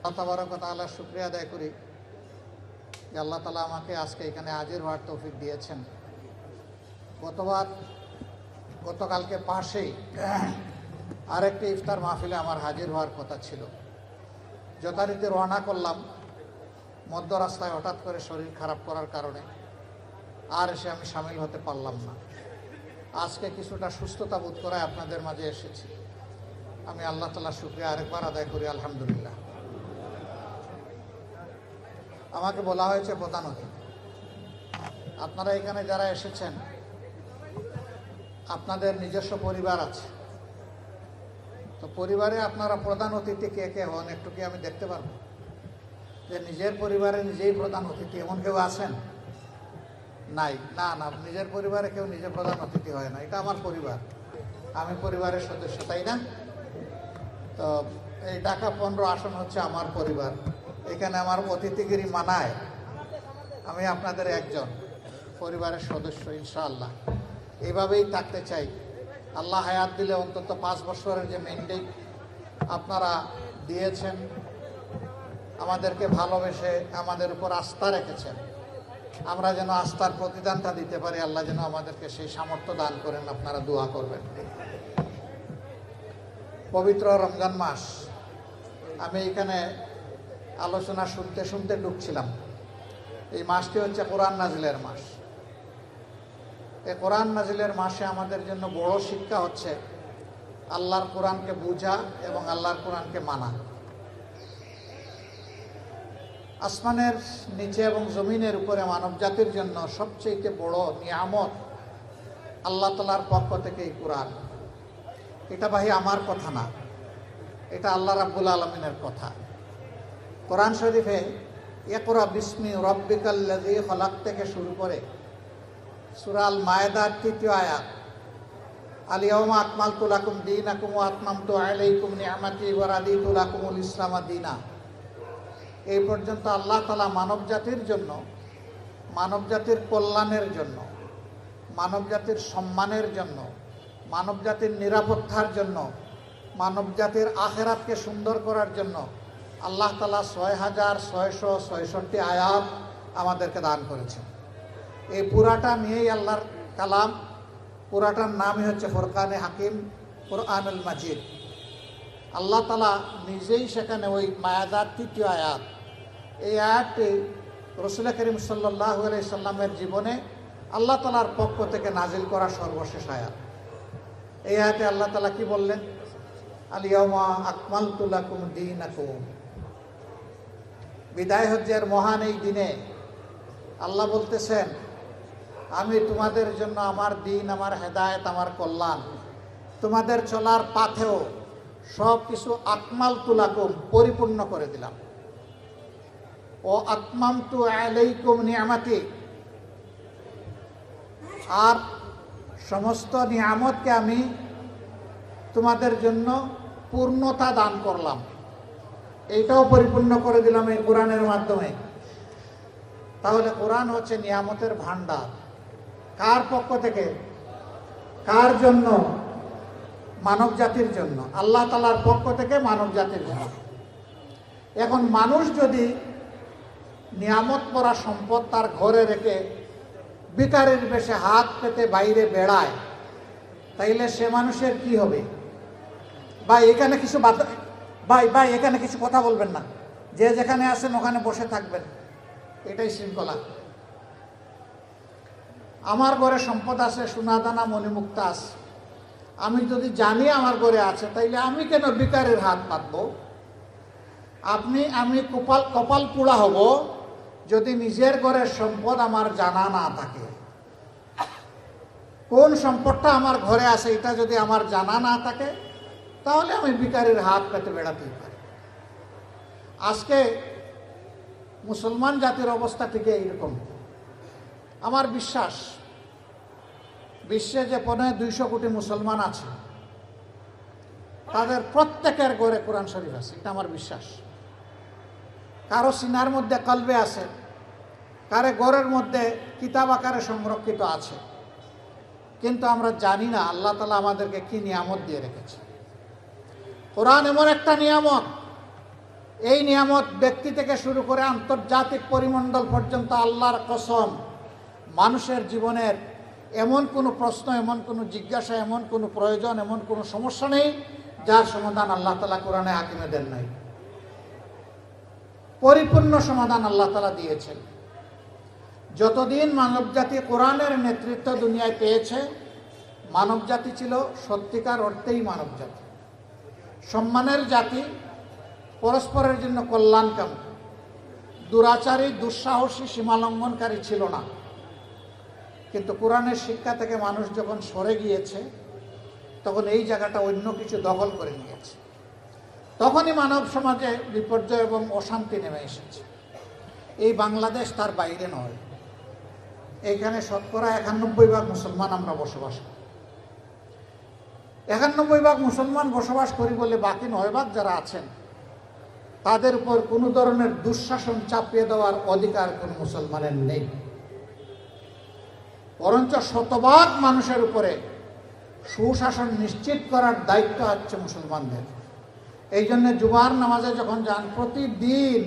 আল্লাহ তাবারক ওয়া তাআলার শুকরিয়া আদায় করি যে আল্লাহ তাআলা আমাকে আজকে এখানে হাজির হওয়ার তৌফিক দিয়েছেন। গতকালকে পাশেই আরেকটি ইফতার মাহফিলে আমার হাজির হওয়ার কথা ছিল। যথারীতি রওনা করলাম, মধ্য রাস্তায় হঠাৎ করে শরীর খারাপ করার কারণে আর এসে আমি সামিল হতে পারলাম না। আজকে কিছুটা সুস্থতা বোধ করায় আপনাদের মাঝে এসেছি। আমি আল্লাহ তাআলার শুকরিয়া আরেকবার আদায় করি, আলহামদুলিল্লাহ। আমাকে বলা হয়েছে প্রধান অতিথি। আপনারা এখানে যারা এসেছেন আপনাদের নিজস্ব পরিবার আছে, তো পরিবারে আপনারা প্রধান অতিথি কে কে হন একটু কি আমি দেখতে পারবো? যে নিজের পরিবারে নিজেই প্রধান অতিথি এমন কেউ আছেন? নাই, না না, নিজের পরিবারে কেউ নিজে প্রধান অতিথি হয় না। এটা আমার পরিবার, আমি পরিবারের সদস্য, তাই না? তো এই ঢাকা 15 আসন হচ্ছে আমার পরিবার। এখানে আমার অতিথিগিরি মানায়। আমি আপনাদের একজন পরিবারের সদস্য, ইনশাআল্লাহ এইভাবেই থাকতে চাই। আল্লাহ হায়াত দিলে অন্তত 5 বছরের যে ম্যান্ডেট আপনারা দিয়েছেন, আমাদেরকে ভালোবেসে আমাদের উপর আস্থা রেখেছেন, আমরা যেন আস্থার প্রতিদানটা দিতে পারি। আল্লাহ যেন আমাদেরকে সেই সামর্থ্য দান করেন। আপনারা দোয়া করবেন। পবিত্র রমজান মাস, আমি এখানে আলোচনা শুনতে শুনতে ঢুকছিলাম। এই মাসটি হচ্ছে কোরআন নাজিলের মাস। এই কোরআন নাজিলের মাসে আমাদের জন্য বড় শিক্ষা হচ্ছে আল্লাহর কোরআনকে বোঝা এবং আল্লাহর কোরআনকে মানা। আসমানের নিচে এবং জমিনের উপরে মানব জাতির জন্য সবচেয়ে বড় নিয়ামত আল্লাহ তাআলার পক্ষ থেকে এই কোরআন। এটা ভাই আমার কথা না, এটা আল্লাহ রাব্বুল আলামিনের কথা। কোরআন শরীফে ইকরা বিসমি রাব্বিকাল্লাযী খলাক থেকে শুরু করে সূরা আল মায়েদার 3য় আয়াত, আল ইয়াওমা আকমালতু লাকুম দীনাকুম ওয়া আতমামতু আলাইকুম নি'মাতি ওয়া রাদিতু লাকুমুল ইসলামা দীনা, এই পর্যন্ত আল্লাহ তাআলা মানব জাতির জন্য, মানব জাতির কল্যাণের জন্য, মানব জাতির সম্মানের জন্য, মানব জাতির নিরাপত্তার জন্য, মানব জাতির আখিরাতকে সুন্দর করার জন্য আল্লাহ তাআলা 6666 আয়াত আমাদেরকে দান করেছেন। এই পুরাটা নিয়েই আল্লাহর কালাম, পুরাটার নামই হচ্ছে ফুরকানে হাকিম, কোরআনুল মাজিদ। আল্লাহ তাআলা নিজেই সেখানে ওই মায়াদার 3য় আয়াত, এই আয়াতটি রাসূল করিম সাল্লাল্লাহু আলাইহি সাল্লামের জীবনে আল্লাহ তাআলার পক্ষ থেকে নাজিল করা সর্বশেষ আয়াত। এই আয়াতে আল্লাহ তাআলা কি বললেন? আল ইয়াওমা আকমালতু লাকুম দীনাকুম। বিদায় হজ্জের মহান এই দিনে আল্লাহ বলতেছেন, আমি তোমাদের জন্য আমার দিন, আমার হেদায়েত, আমার কল্যাণ, তোমাদের চলার পাথেও সব কিছু আকমালতু লাকুম, পরিপূর্ণ করে দিলাম। ও আতমামতু আলাইকুম নি'মাতি, আর সমস্ত নিয়ামতকে আমি তোমাদের জন্য পূর্ণতা দান করলাম, এইটাও পরিপূর্ণ করে দিলাম এই কোরআনের মাধ্যমে। তাহলে কোরআন হচ্ছে নিয়ামতের ভান্ডার। কার পক্ষ থেকে? কার জন্য? মানব জাতির জন্য, আল্লাহ তাআলার পক্ষ থেকে মানব জাতির জন্য। এখন মানুষ যদি নিয়ামত পরা সম্পদ তার ঘরে রেখে ভিখারির বেশে হাত পেতে বাইরে বেড়ায়, তাইলে সে মানুষের কি হবে? ভাই এখানে কিছু ভাই এখানে কিছু কথা বলবেন না, যে যেখানে আছেন ওখানে বসে থাকবেন, এটাই শৃঙ্খলা। আমার ঘরে সম্পদ আছে, সোনাদানা মণিমুক্তা আছে, আমি যদি জানি আমার ঘরে আছে, তাইলে আমি কেন ভিখারির হাত পাতবো? আমি কপাল পোড়া হব যদি নিজের ঘরের সম্পদ আমার জানা না থাকে। কোন সম্পদটা আমার ঘরে আছে এটা যদি আমার জানা না থাকে, তাহলে আমি ভিখারির হাত পেতে বেড়াতেই পারি। আজকে মুসলমান জাতির অবস্থা ঠিক এইরকম। আমার বিশ্বাস, বিশ্বে যে 200 কোটি মুসলমান আছে, তাদের প্রত্যেকের ঘরে কোরআন শরীফ আছে, এটা আমার বিশ্বাস। কারো সিনার মধ্যে কলবে আছে, কারো ঘরের মধ্যে কিতাব আকারে সংরক্ষিত আছে, কিন্তু আমরা জানি না আল্লাহ তাআলা আমাদেরকে কি নিয়ামত দিয়ে রেখেছে। কোরআন এমন একটা নিয়ামত এই নিয়ামত ব্যক্তি থেকে শুরু করে আন্তর্জাতিক পরিমণ্ডল পর্যন্ত আল্লাহর কসম, মানুষের জীবনের এমন কোনো প্রশ্ন, এমন কোনো জিজ্ঞাসা, এমন কোনো প্রয়োজন, এমন কোনো সমস্যা নেই যার সমাধান আল্লাহ তাআলা কোরআনে হাকিমে দেন নাই। পরিপূর্ণ সমাধান আল্লাহ তাআলা দিয়েছেন। যতদিন মানবজাতি কোরআনের নেতৃত্ব দুনিয়ায় পেয়েছে, মানবজাতি ছিল সত্যিকার অর্থেই মানবজাতি, সম্মানের জাতি, পরস্পরের জন্য কল্যাণকামী, দুরাচারী, দুঃসাহসী, সীমালঙ্ঘনকারী ছিল না। কিন্তু কোরআনের শিক্ষা থেকে মানুষ যখন সরে গিয়েছে, তখন এই জায়গাটা অন্য কিছু দখল করে নিয়েছে। তখনই মানব সমাজে বিপর্যয় এবং অশান্তি নেমে এসেছে। এই বাংলাদেশ তার বাইরে নয়। এইখানে শতকরা ৯১% মুসলমান আমরা বসবাস করি। ৯১% মুসলমান বসবাস করি বলে বাকি ৯% যারা আছেন তাদের উপর কোনো ধরনের দুঃশাসন চাপিয়ে দেওয়ার অধিকার কোনো মুসলমানের নেই। বরঞ্চ ১০০% মানুষের উপরে সুশাসন নিশ্চিত করার দায়িত্ব হচ্ছে মুসলমানদের। এই জন্য জুমার নামাজে যখন যান, প্রতিদিন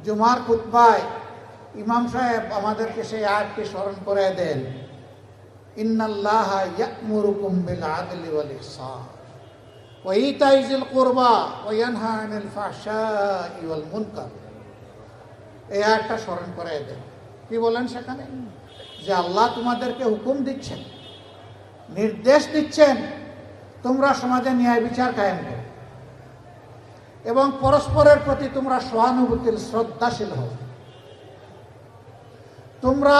জুমার খুতবায় ইমাম সাহেব আমাদেরকে সেই আয়াতটি স্মরণ করে দেন, ইন্নাল্লাহা ইয়া'মুরুকুম বিল আদলি ওয়াল ইহসান ওয়া ইতাই যিল কুরবা ওয়া ইয়ানহা আনিল ফাহশাই ওয়াল মুনকার। এই আয়াতটা স্মরণ করে দেন। কি বলেন সেখানে? যে আল্লাহ তোমাদেরকে হুকুম দিচ্ছেন, নির্দেশ দিচ্ছেন, তোমরা সমাজে ন্যায় বিচার কায়েম করো এবং পরস্পরের প্রতি তোমরা সহানুভূতির, শ্রদ্ধাশীল হও। তোমরা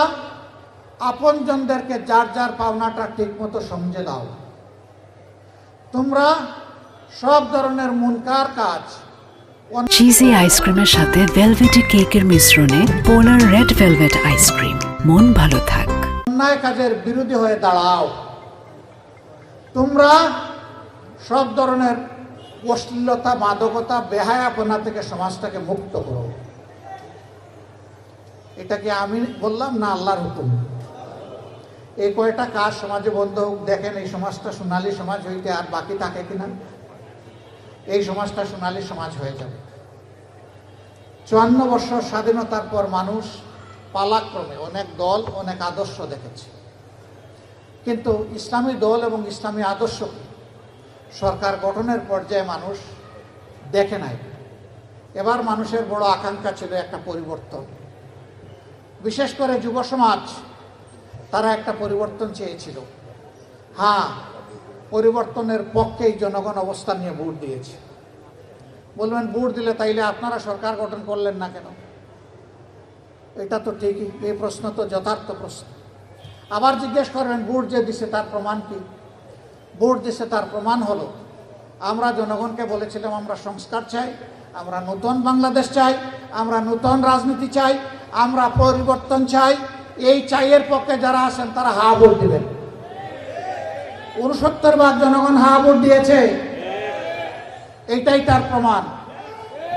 আপনজনদেরকে যার যার পাওনাটা ঠিক মতো সমঝে দাও। তোমরা সব ধরনের মুনকার কাজ, চিজি আইসক্রিমের সাথে ভেলভেটি কেকের মিশ্রণে পোলার রেড ভেলভেট আইসক্রিম, মন ভালো থাক। অন্যায় কাজের বিরোধী হয়ে দাঁড়াও। তোমরা সব ধরনের অশ্লীলতা, মাদকতা, বেহায়াপনা থেকে সমাজটাকে মুক্ত করো। এটা কি আমি বললাম না আল্লাহর হুকুম? এই কয়টা কাজ সমাজে বন্ধ হোক, দেখেন এই সমাজটা সোনালী সমাজ হইতে আর বাকি থাকে কিনা। এই সমাজটা সোনালী সমাজ হয়ে যাবে। ৫৪ বছর স্বাধীনতার পর মানুষ পালাক্রমে অনেক দল, অনেক আদর্শ দেখেছে, কিন্তু ইসলামী দল এবং ইসলামী আদর্শ সরকার গঠনের পর্যায়ে মানুষ দেখে নাই। এবার মানুষের বড় আকাঙ্ক্ষা ছিল একটা পরিবর্তন। বিশেষ করে যুব সমাজ, তারা একটা পরিবর্তন চেয়েছিল। হ্যাঁ, পরিবর্তনের পক্ষেই জনগণ অবস্থান নিয়ে ভোট দিয়েছে। বলবেন ভোট দিলে তাইলে আপনারা সরকার গঠন করলেন না কেন? এটা তো ঠিকই, এই প্রশ্ন তো যথার্থ প্রশ্ন। আবার জিজ্ঞেস করবেন ভোট যে দিছে তার প্রমাণ কি? ভোট দিছে তার প্রমাণ হলো, আমরা জনগণকে বলেছিলাম আমরা সংস্কার চাই, আমরা নতুন বাংলাদেশ চাই, আমরা নতুন রাজনীতি চাই, আমরা পরিবর্তন চাই। এই চাইয়ের পক্ষে যারা আছেন তারা হা ভোট দিবেন। ৬৯% জনগণ হা ভোট দিয়েছে। এইটাই তার প্রমাণ।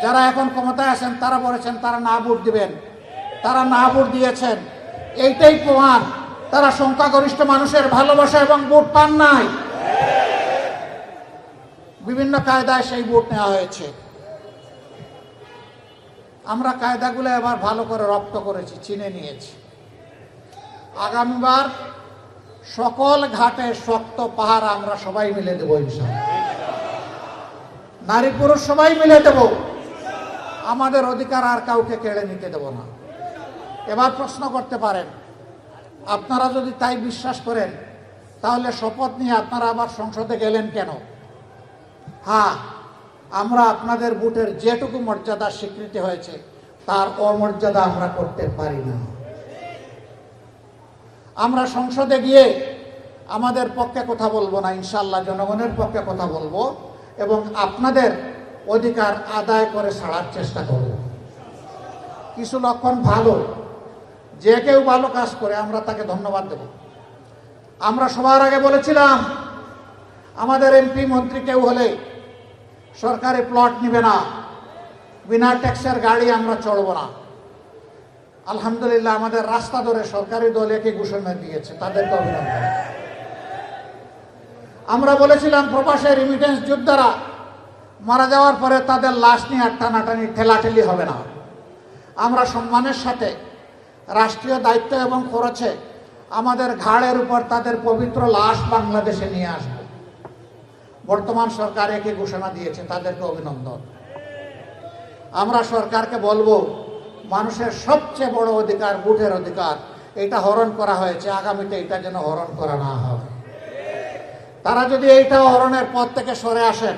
যারা এখন ক্ষমতায় আছেন তারা বলেছেন তারা না ভোট দিবেন, তারা না ভোট দিয়েছেন। এইটাই প্রমাণ তারা সংখ্যাগরিষ্ঠ মানুষের ভালোবাসা এবং ভোট পান নাই। বিভিন্ন কায়দায় সেই ভোট নেওয়া হয়েছে। আমরা কায়দাগুলো এবার ভালো করে রপ্ত করেছি, চিনে নিয়েছি। আগামীবার সকল ঘাটে শক্ত পাহাড় আমরা সবাই মিলে দেবো ইনশাআল্লাহ। নারী পুরুষ সবাই মিলে দেব। আমাদের অধিকার আর কাউকে কেড়ে নিতে দেব না। এবার প্রশ্ন করতে পারেন, আপনারা যদি তাই বিশ্বাস করেন তাহলে শপথ নিয়ে আপনারা আবার সংসদে গেলেন কেন? হ্যাঁ, আমরা আপনাদের ভোটের যেটুকু মর্যাদা স্বীকৃতি হয়েছে তার অমর্যাদা আমরা করতে পারি না। আমরা সংসদে গিয়ে আমাদের পক্ষে কথা বলবো না, ইনশাআল্লাহ জনগণের পক্ষে কথা বলবো এবং আপনাদের অধিকার আদায় করে ছাড়ার চেষ্টা করব। কিছু লক্ষণ ভালো, যে কেউ ভালো কাজ করে আমরা তাকে ধন্যবাদ দেব। আমরা সবার আগে বলেছিলাম আমাদের এমপি মন্ত্রী কেউ হলে সরকারি প্লট নিবে না, বিনা ট্যাক্সের গাড়ি আমরা চড়ব না। আলহামদুলিল্লাহ আমাদের রাস্তা ধরে সরকারি দল একই ঘোষণা দিয়েছে, তাদেরকে অভিনন্দন। আমরা বলেছিলাম প্রবাসী রেমিটেন্স যোদ্ধারা মারা যাওয়ার পরে তাদের লাশ নিয়ে আর টানাটানি ঠেলাঠেলি হবে না। আমরা সম্মানের সাথে রাষ্ট্রীয় দায়িত্ব এবং খরচে আমাদের ঘাড়ের উপর তাদের পবিত্র লাশ বাংলাদেশে নিয়ে আসব। বর্তমান সরকার একই ঘোষণা দিয়েছে, তাদেরকে অভিনন্দন। আমরা সরকারকে বলবো, মানুষের সবচেয়ে বড় অধিকার, ভোটের অধিকার, এটা হরণ করা হয়েছে, আগামীতে এটা যেন হরণ করা না হয়। তারা যদি এইটা হরণের পথ থেকে সরে আসেন,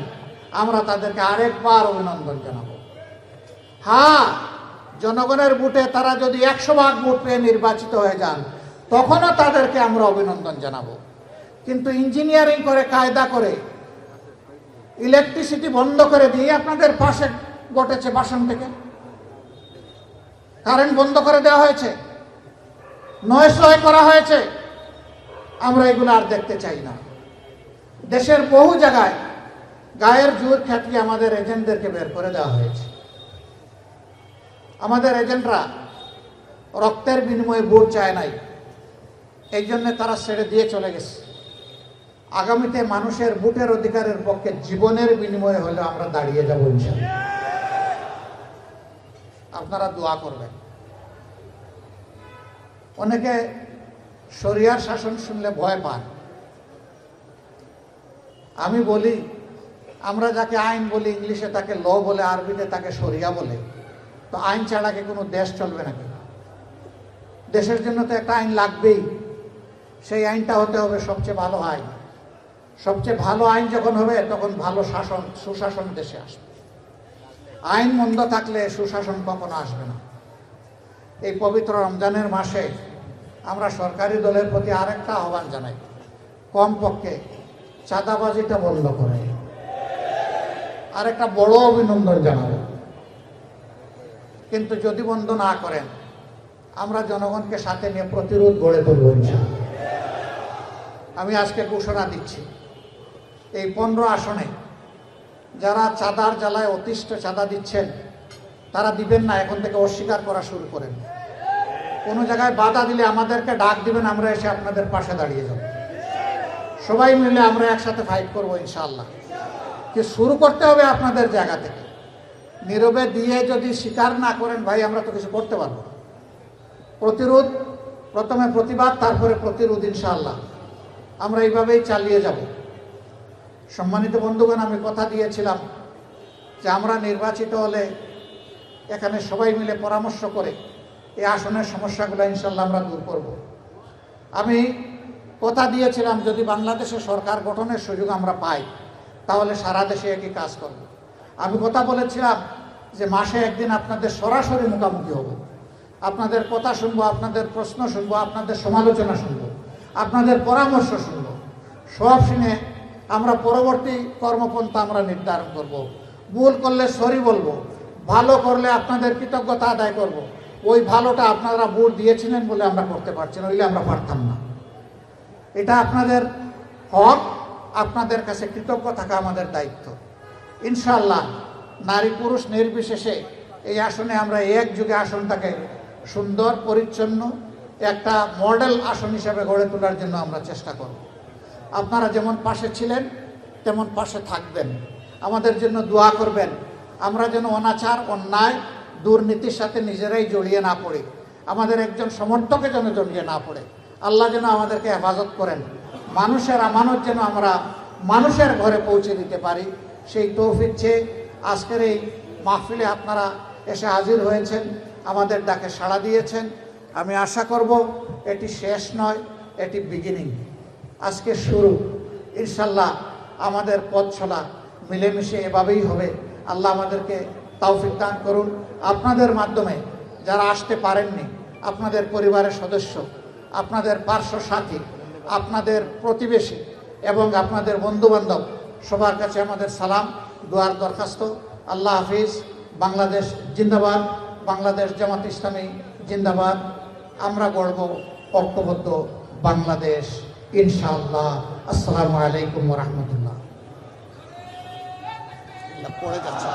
আমরা তাদেরকে আরেকবার অভিনন্দন জানাবো। হ্যাঁ, জনগণের ভোটে তারা যদি 100% ভোট পেয়ে নির্বাচিত হয়ে যান, তখনও তাদেরকে আমরা অভিনন্দন জানাবো। কিন্তু ইঞ্জিনিয়ারিং করে, কায়দা করে, ইলেকট্রিসিটি বন্ধ করে দিয়ে আপনাদের পাশে ঘটেছে বাসন থেকে কারেন্ট বন্ধ করে দেওয়া হয়েছে, নয়েজ করা হয়েছে। আমরা এগুলো আর দেখতে চাই না। দেশের বহু জায়গায় গায়ের জোর খাটিয়ে আমাদের এজেন্টদেরকে বের করে দেওয়া হয়েছে। আমাদের এজেন্টরা রক্তের বিনিময়ে ভোট চায় নাই, এই জন্য তারা ছেড়ে দিয়ে চলে গেছে। আগামীতে মানুষের ভোটের অধিকারের পক্ষে জীবনের বিনিময়ে হলে আমরা দাঁড়িয়ে যাব ইনশাআল্লাহ। আপনারা দোয়া করবেন। অনেকে শরিয়ার শাসন শুনলে ভয় পান। আমি বলি, আমরা যাকে আইন বলি, ইংলিশে তাকে ল বলে, আরবিতে তাকে শরিয়া বলে। তো আইন ছাড়া কি কোনো দেশ চলবে নাকি? দেশের জন্য তো একটা আইন লাগবেই। সেই আইনটা হতে হবে সবচেয়ে ভালো আইন। সবচেয়ে ভালো আইন যখন হবে, তখন ভালো শাসন, সুশাসন দেশে আসবে। আইন মন্দ থাকলে সুশাসন কখনো আসবে না। এই পবিত্র রমজানের মাসে আমরা সরকারি দলের প্রতি আরেকটা আহ্বান জানাই, কমপক্ষে চাঁদাবাজিটা বন্ধ করে। আরেকটা বড় অভিনন্দন জানাবো, কিন্তু যদি বন্ধ না করেন, আমরা জনগণকে সাথে নিয়ে প্রতিরোধ গড়ে তুলব ইনশাআল্লাহ। আমি আজকে ঘোষণা দিচ্ছি, এই 15 আসনে যারা চাঁদার জ্বালায় অতিষ্ঠ চাঁদা দিচ্ছেন, তারা দিবেন না, এখন থেকে অস্বীকার করা শুরু করেন। কোনো জায়গায় বাধা দিলে আমাদেরকে ডাক দিবেন, আমরা এসে আপনাদের পাশে দাঁড়িয়ে যাব। সবাই মিলে আমরা একসাথে ফাইট করবো ইনশাআল্লাহ। কি শুরু করতে হবে আপনাদের জায়গা থেকে। নীরবে দিয়ে যদি স্বীকার না করেন, ভাই আমরা তো কিছু করতে পারবো না। প্রতিরোধ, প্রথমে প্রতিবাদ, তারপরে প্রতিরোধ ইনশাআল্লাহ। আমরা এইভাবেই চালিয়ে যাব। সম্মানিত বন্ধুগণ, আমি কথা দিয়েছিলাম যে আমরা নির্বাচিত হলে এখানে সবাই মিলে পরামর্শ করে এই আসনের সমস্যাগুলো ইনশাআল্লাহ আমরা দূর করব। আমি কথা দিয়েছিলাম, যদি বাংলাদেশে সরকার গঠনের সুযোগ আমরা পাই, তাহলে সারা দেশে একই কাজ করব। আমি কথা বলেছিলাম যে মাসে একদিন আপনাদের সরাসরি মুখোমুখি হব, আপনাদের কথা শুনবো, আপনাদের প্রশ্ন শুনবো, আপনাদের সমালোচনা শুনবো, আপনাদের পরামর্শ শুনবো। সব শুনে আমরা পরবর্তী কর্মপন্থা আমরা নির্ধারণ করব। ভুল করলে সরি বলবো, ভালো করলে আপনাদের কৃতজ্ঞতা আদায় করব। ওই ভালোটা আপনারা ভোট দিয়েছিলেন বলে আমরা করতে পারছি না, ওইলে আমরা পারতাম না। এটা আপনাদের হক, আপনাদের কাছে কৃতজ্ঞ থাকা আমাদের দায়িত্ব। ইনশাআল্লাহ নারী পুরুষ নির্বিশেষে এই আসনে আমরা একযুগে আসনটাকে সুন্দর, পরিচ্ছন্ন একটা মডেল আসন হিসাবে গড়ে তোলার জন্য আমরা চেষ্টা করব। আপনারা যেমন পাশে ছিলেন তেমন পাশে থাকবেন, আমাদের জন্য দোয়া করবেন। আমরা যেন অনাচার, অন্যায়, দুর্নীতির সাথে নিজেরাই জড়িয়ে না পড়ি, আমাদের একজন সমর্থকে যেন জড়িয়ে না পড়ে। আল্লাহ যেন আমাদেরকে হেফাজত করেন, মানুষের আমানত যেন আমরা মানুষের ঘরে পৌঁছে দিতে পারি, সেই তৌফিক চেয়ে আজকের এই মাহফিলে আপনারা এসে হাজির হয়েছেন, আমাদের ডাকে সাড়া দিয়েছেন। আমি আশা করব এটি শেষ নয়, এটি বিগিনিং, আজকে শুরু। ইনশাল্লাহ আমাদের পথ চলা মিলেমিশে এভাবেই হবে। আল্লাহ আমাদেরকে তৌফিক দান করুন। আপনাদের মাধ্যমে যারা আসতে পারেননি, আপনাদের পরিবারের সদস্য, আপনাদের পার্শ্ব সাথী, আপনাদের প্রতিবেশী এবং আপনাদের বন্ধুবান্ধব, সবার কাছে আমাদের সালাম, দোয়ার দরখাস্ত। আল্লাহ হাফিজ। বাংলাদেশ জিন্দাবাদ, বাংলাদেশ জামাত ইসলামী জিন্দাবাদ। আমরা গড়ব ঐক্যবদ্ধ বাংলাদেশ ইনশাআল্লাহ। আসসালামু আলাইকুম ওয়া রাহমাতুল্লাহ। পড়ে যাচ্ছে।